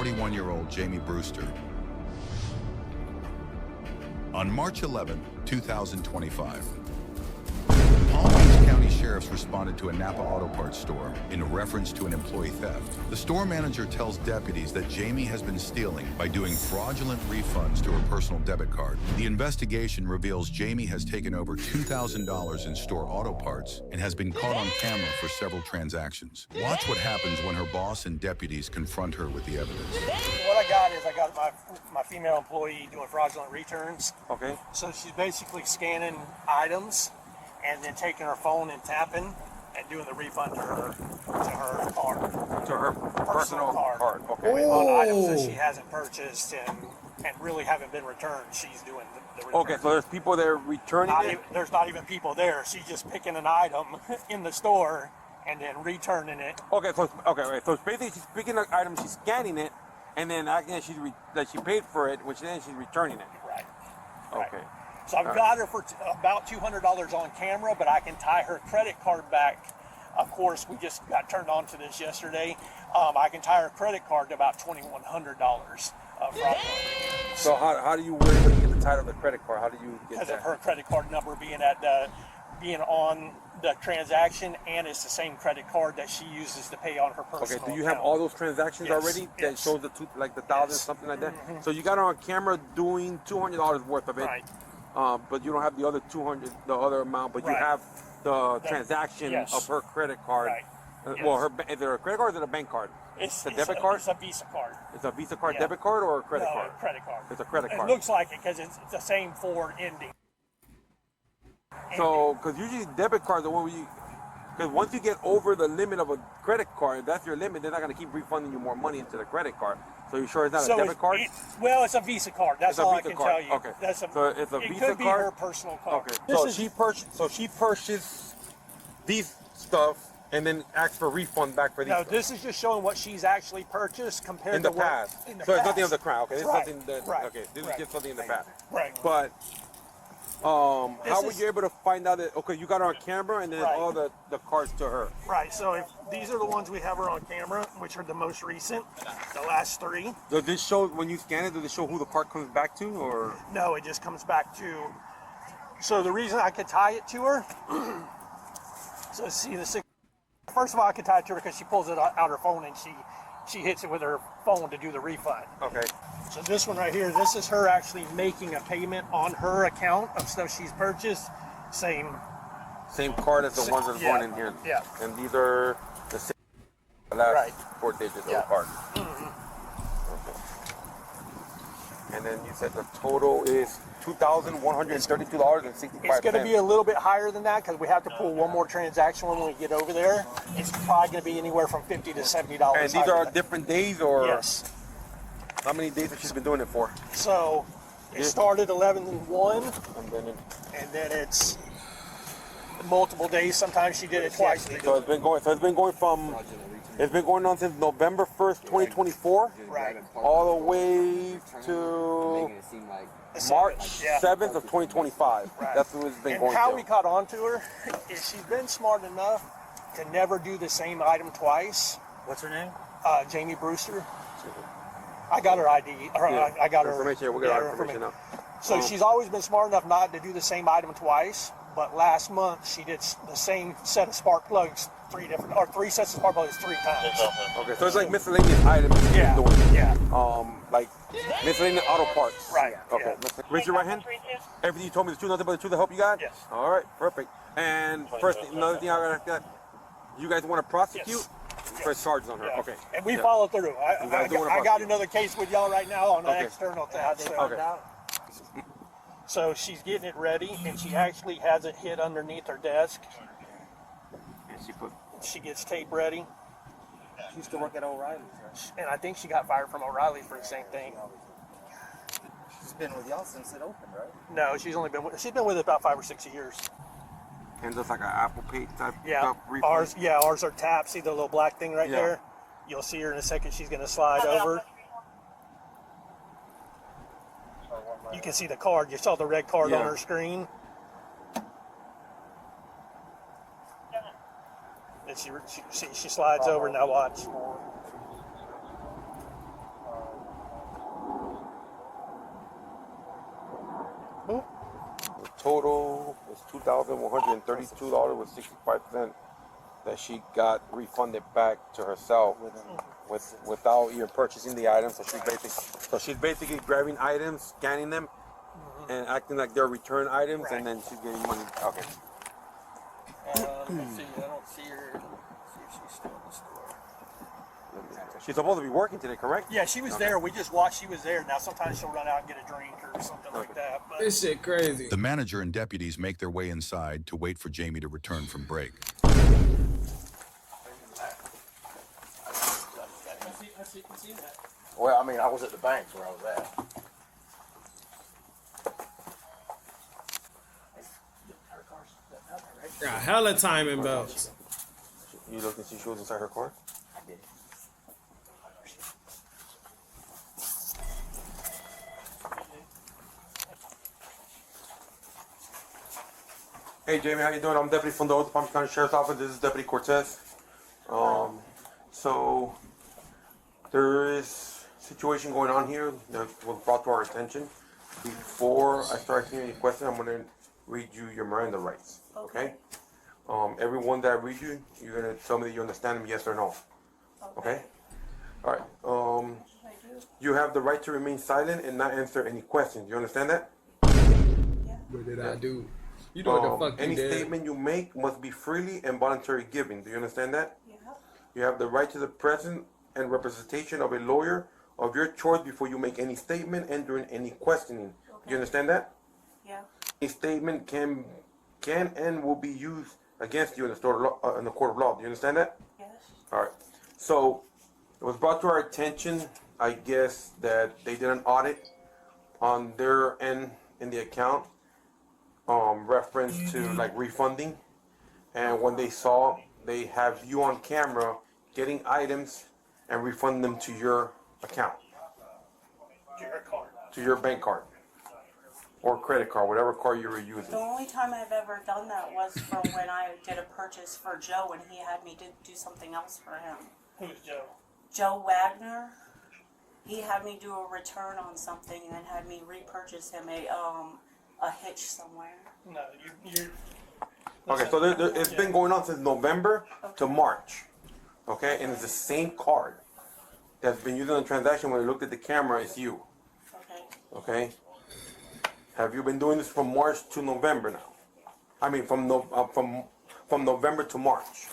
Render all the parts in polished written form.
41-year-old Jamie Brewster. On March 11, 2025, Palm Beach County Sheriffs responded to a NAPA auto parts store in reference to an employee theft. The store manager tells deputies that Jamie has been stealing by doing fraudulent refunds to her personal debit card. The investigation reveals Jamie has taken over $2,000 in store auto parts and has been caught on camera for several transactions. Watch what happens when her boss and deputies confront her with the evidence. What I got is my female employee doing fraudulent returns. Okay. So she's basically scanning items and then taking her phone and tapping and doing the refund to her card. To her personal card. Okay. On items that she hasn't purchased and really haven't been returned. She's doing the return. Okay, so there's people there returning it? There's not even people there. She's just picking an item in the store and then returning it. Okay, so so basically she's picking an item, she's scanning it, and then acting that she paid for it, which then she's returning it. Right. Okay. So I've got her for about $200 on camera, but I can tie her credit card back. Of course, we just got turned on to this yesterday. I can tie her credit card to about $2,100. So how do you were able to get the title of the credit card? How do you get because that? of her credit card number being on the transaction, and it's the same credit card that she uses to pay on her personal Okay, do you account. have all those transactions already that shows the $1,000, something like that? So you got her on camera doing $200 worth of it, Right. But you don't have the other the other amount, but you have the transaction of her credit card. Right. Well, is it a credit card or is it a bank card? It's a debit card? It's a Visa card. It's a Visa card, debit card, or a credit card? No, a credit card. It's a credit card. It looks like it because it's the same Ford ending. So, because usually debit cards are when because once you get over the limit of a credit card, that's your limit, they're not going to keep refunding you more money into the credit card. So you're sure it's not a debit card? Well, it's a Visa card. That's all I can tell you. Okay. So it's a Visa card? It could be her personal card. Okay. So she purchased these stuff and then asked for a refund back for these. No, stuff. this is just showing what she's actually purchased compared in the to past. In the so past. it's nothing of the crown. Okay, this is Right. something that. Right. Okay, this Right. is just something in the past. Right. But how were you able to find out that? Okay, you got her on camera and then all the cards to her. Right. So these are the ones we have her on camera, which are the most recent, the last three. Does this show when you scan it? Does it show who the card comes back to, or? No, it just comes back to. So the reason I could tie it to her. So see the six. First of all, I could tie it to her because she pulls it out her phone and she hits it with her phone to do the refund. Okay. So this one right here, this is her actually making a payment on her account of stuff she's purchased. Same card as the ones that's going in here. Yeah. And these are the last 4 digits of the card. Okay. And then you said the total is $2,132.65. It's going to be a little bit higher than that because we have to pull one more transaction when we get over there. It's probably going to be anywhere from $50 to $70. And these are different days, or? Yes. How many days has she been doing it for? So it started 11/1, and then it's multiple days. Sometimes she did it twice. So it's been going on since November 1st, 2024, right, all the way to March 7th of 2025. Right. That's what it's been going. And how we caught on to her is she's been smart enough to never do the same item twice. What's her name? Jamie Brewster. I got her ID. I got her information. We'll get our information now. So she's always been smart enough not to do the same item twice. But last month she did the same set of spark plugs three sets of spark plugs 3 times. Okay, so it's like miscellaneous items. Yeah. Like miscellaneous auto parts. Right. Okay. Yeah. Raise your right hand. Everything you told me is true, nothing but the truth. The help you got. Yes. All right. Perfect. And first, another thing I got. You guys want to prosecute? Yes. Press charges on her. Yeah. Okay. And we follow through. I got another case with y'all right now on an external tab. So she's getting it ready, and she actually has it hid underneath her desk. And she gets tape ready. She used to work at O'Reilly's, right? And I think she got fired from O'Reilly's for the same thing. She's been with y'all since it opened, right? No, she's been with it about 5 or 6 years. And just like an Apple Pay type stuff. Ours are tapped. See the little black thing right there? You'll see her in a second. She's going to slide over. You can see the card. You saw the red card on her screen. And she slides over. Now watch. The total was $2,132 with 65 cents that she got refunded back to herself without even purchasing the items. So she's basically grabbing items, scanning them, and acting like they're return items, and then she's getting money. Okay. Let's see. I don't see her. Let's see if she's still in the store. She's supposed to be working today, correct? Yeah, she was there. We just watched. She was there. Now sometimes she'll run out and get a drink or something like that. But This shit crazy. The manager and deputies make their way inside to wait for Jamie to return from break. I see that. Well, I mean, I was at the bank where I was at. Got hella timing belts. You looked and see she was inside her car? I did. Hey Jamie, how you doing? I'm Deputy from the Palm County Sheriff's Office. This is Deputy Cortez. So there is a situation going on here that was brought to our attention. Before I start asking any questions, I'm going to read you your Miranda rights. Okay? Everyone that I read you, you're going to tell me that you understand them, yes or no. Okay? All right. You have the right to remain silent and not answer any questions. You understand that? What did I do? You know what the fuck you Any did. statement you make must be freely and voluntary giving. Do you understand that? Yeah. You have the right to the presence and representation of a lawyer of your choice before you make any statement and during any questioning. Do you understand that? Yeah. A statement can and will be used against you in the court of law. Do you understand that? Yes. All right. So it was brought to our attention, I guess, that they did an audit on their end in the account, reference to like refunding, and when they saw they have you on camera getting items and refunding them to your account, To your card. to your bank card or credit card, whatever card you were using. The only time I've ever done that was from when I did a purchase for Joe and he had me do something else for him. Who's Joe? Joe Wagner, he had me do a return on something and then had me repurchase him a hitch somewhere. No, you. Okay, so it's been going on since November to March. Okay, and it's the same card that's been used in the transaction. When I looked at the camera, it's you. Okay. Okay. Have you been doing this from March to November now? I mean, from November to March.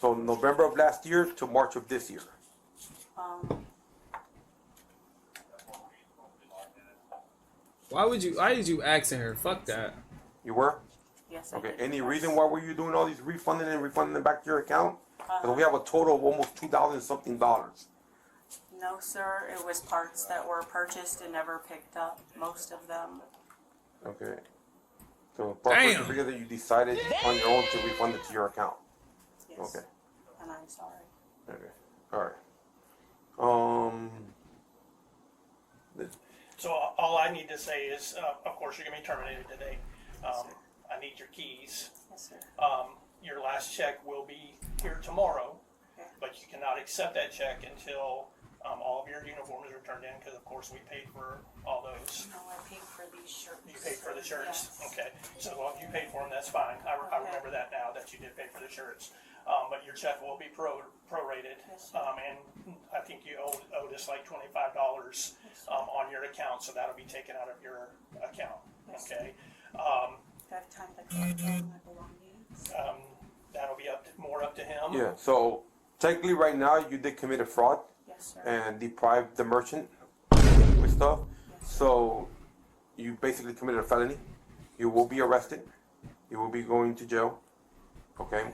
So November of last year to March of this year. Why did you asking her? Fuck that. You were? Yes. I Okay. did. Any reason why were you doing all these refunding and refunding them back to your account? Because we have a total of almost $2,000 something. No, sir. It was parts that were purchased and never picked up. Most of them. Okay. So probably Damn. because you decided on your own to refund it to your account. Yes. Okay. And I'm sorry. Okay. All right. So all I need to say is, of course, you're gonna be terminated today. I need your keys. Yes, sir. Your last check will be here tomorrow, Okay. but you cannot accept that check until all of your uniforms are turned in, because of course we paid for all those. No, I paid for these shirts. You paid for the shirts? Yes. Okay, so if you paid for them, that's fine. I Okay. remember that now, that you did pay for the shirts. But your check will be prorated. Yes, sir. And I think you owed us like $25 on your account, so that'll be taken out of your account, Yes. okay? Do I have time to collect all my belongings? That'll be more up to him. Yeah. So technically, right now, you did commit a fraud Yes, sir. and deprived the merchant with stuff. So you basically committed a felony. You will be arrested. You will be going to jail. Okay.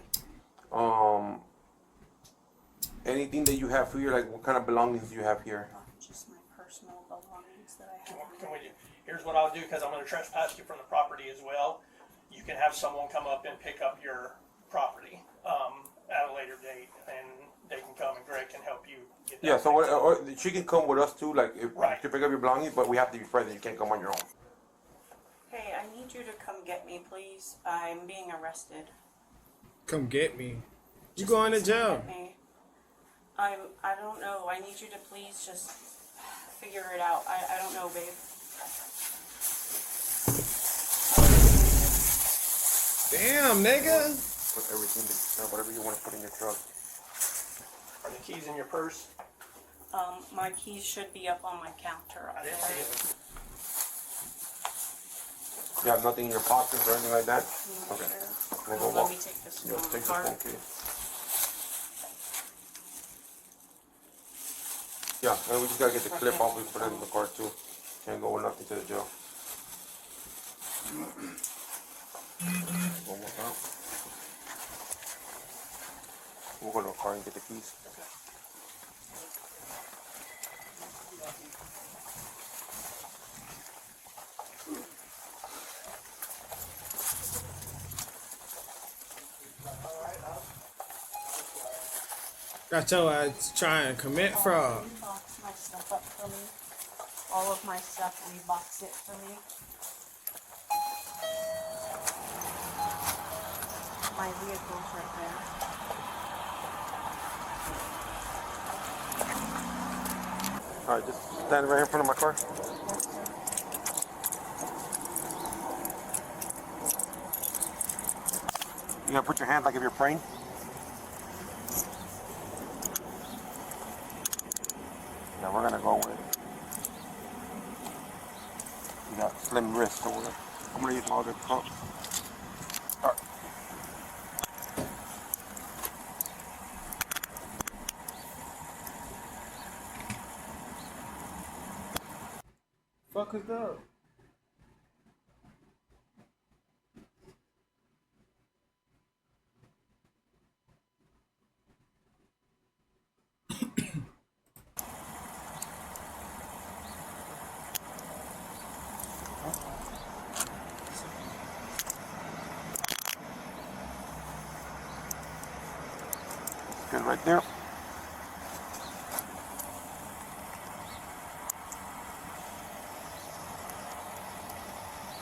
Anything that you have here, like what kind of belongings do you have here? Just my personal belongings that I Can have. we, here's what I'll do, because I'm going to trespass you from the property as well. You can have someone come up and pick up your property at a later date, and they can come and Greg can help you get that. Yeah. So or she can come with us too, like if Right. to pick up your belongings, but we have to be present. You can't come on your own. Hey, I need you to come get me, please. I'm being arrested. Come get me. You Just going to please come jail? get me. I don't know. I need you to please just figure it out. I don't know, babe. Damn, nigga. Put everything, whatever you want to put in your truck. Are the keys in your purse? My keys should be up on my counter up I didn't there. see it. You have nothing in your pockets or anything like that? No, Okay. sir. Can I go Let walk? me take this Yeah, one take the card. phone key. Yeah, and we just gotta get the clip off. We put it in the car too. Can't go with nothing to the jail. One more time. We'll go to the car and get the keys. Got your ass trying to commit fraud. Box my stuff up for me. All of my stuff, rebox it for me. My vehicle's right there. Alright, just stand right in front of my car. Yes, sir. You gotta put your hand like if you're praying. Yeah, we're gonna go with. You got slim wrists, so I'm gonna use my other cup. Alright. Fuck is up? Good right there.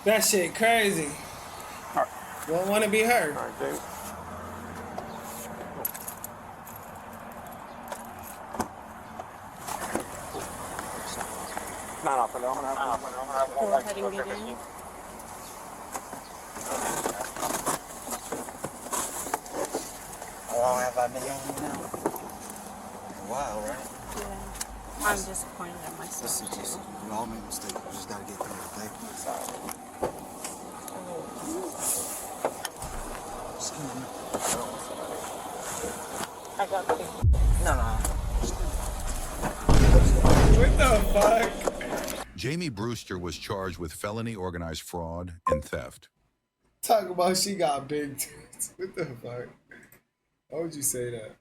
That shit crazy. Alright. Won't want to be her. Alright, Dave. No, pero I'm gonna have Go ahead and get in. How long have I been on you now? A while, right? Yeah. I'm disappointed in myself too. We all make mistakes. We just gotta get through it, okay? Excuse me. I got big. No. What the fuck? Jamie Brewster was charged with felony organized fraud and theft. Talk about she got big tits. What the fuck? Why would you say that?